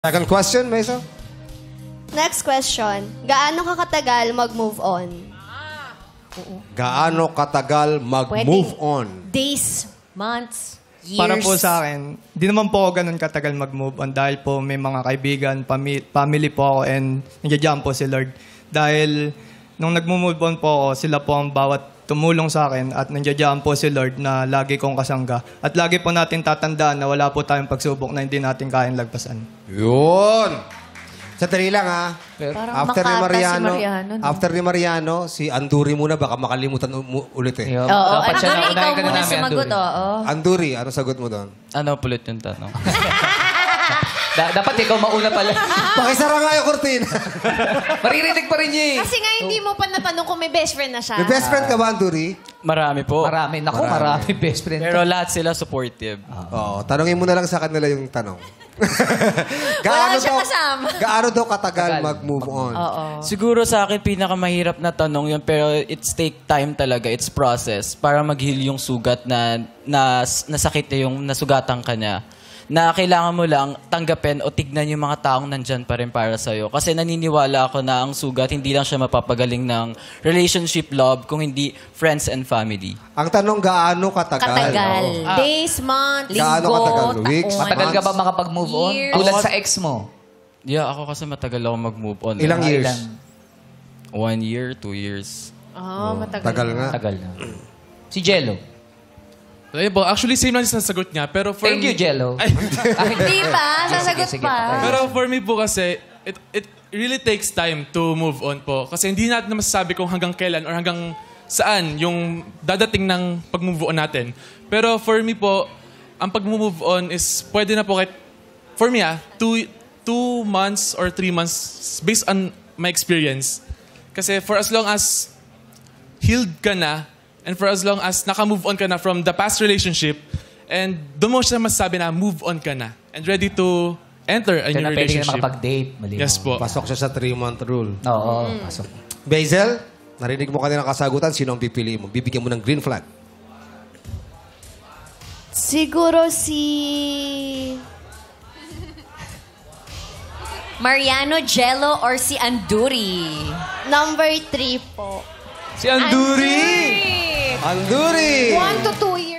Second question, Mesa. Next question. Gaano ka katagal mag-move on? Gaano katagal mag-move on? Days, months, years. Para po sa akin, di naman po ako ganun katagal mag-move on dahil po may mga kaibigan, family po ako and nandiyan po si Lord. Dahil nung nag-move on po ako, sila po ang bawat tumulong sa akin at nandiyan po si Lord na lagi kong kasangga. At lagi po natin tatandaan na wala po tayong pagsubok na hindi natin kayang lagpasan. Yun! Sandali lang, ha? Parang After ni makata Mariano, si Mariano, no? after ni Mariano, si Anduri muna, baka makalimutan ulit eh. Oo, Dapat siya Anduri, na ikaw unahin ka na muna namin, sumagot, Anduri. oo. Anduri, ano sagot mo doon? Ano pulit yung tanong? Dapat ikaw mauna pala. Pakisara nga yung kurtina. Maririnig pa rin niya eh. Kasi nga hindi mo pa natanong kung may best friend na siya. May best friend ka ba, Anduri? Marami po. Marami. Naku, marami best friend. Pero lahat sila supportive. Oo, tanongin mo na lang sa kanila yung tanong. Wala siya kasama. Gaano daw katagal mag-move on? Siguro sa akin, pinakamahirap na tanong yun, pero it's take time talaga. It's process para mag-heal yung sugat na nasakit niya, yung nasugatan ka niya. Na kailangan mo lang tanggapin o tignan yung mga taong nandyan pa rin para sa'yo. Kasi naniniwala ako na ang sugat, hindi lang siya mapapagaling ng relationship love, kung hindi friends and family. Ang tanong, gaano katagal? Katagal. Oo. Days, months, Gaano linggo, katagal? Weeks? taon. Matagal ka ba makapag-move on? Years. Tulad sa ex mo. Yeah, ako kasi matagal ako mag-move on. Ilang years? 1 year, 2 years. Matagal. Tagal nga. Tagal na. Si Jello. Actually, same lang yung sasagot niya. Pero for Thank you, Jello. Hindi pa, sasagot Sige, pa. Pero for me po kasi, it really takes time to move on po. Kasi hindi natin masasabi kung hanggang kailan or hanggang saan yung dadating ng pag-move on natin. Pero for me po, ang pag-move on is pwede na po kahit, for me 2 months or 3 months based on my experience. Kasi for as long as healed ka na, and for as long as naka-move on ka na from the past relationship, and doon mo siya masasabi na move on ka na, and ready to enter a Kaya new na pwede ka na relationship. makapag-date. Malinaw. Yes po. Pasok siya sa 3-month rule. Oo, pasok. Basil, narinig mo kanina kasagutan, sino ang pipili mo? Bibigyan mo ng green flag. Siguro si... Mariano, Jello, or si Anduri? Number 3 po. Si Anduri! Anduri! 1 to 2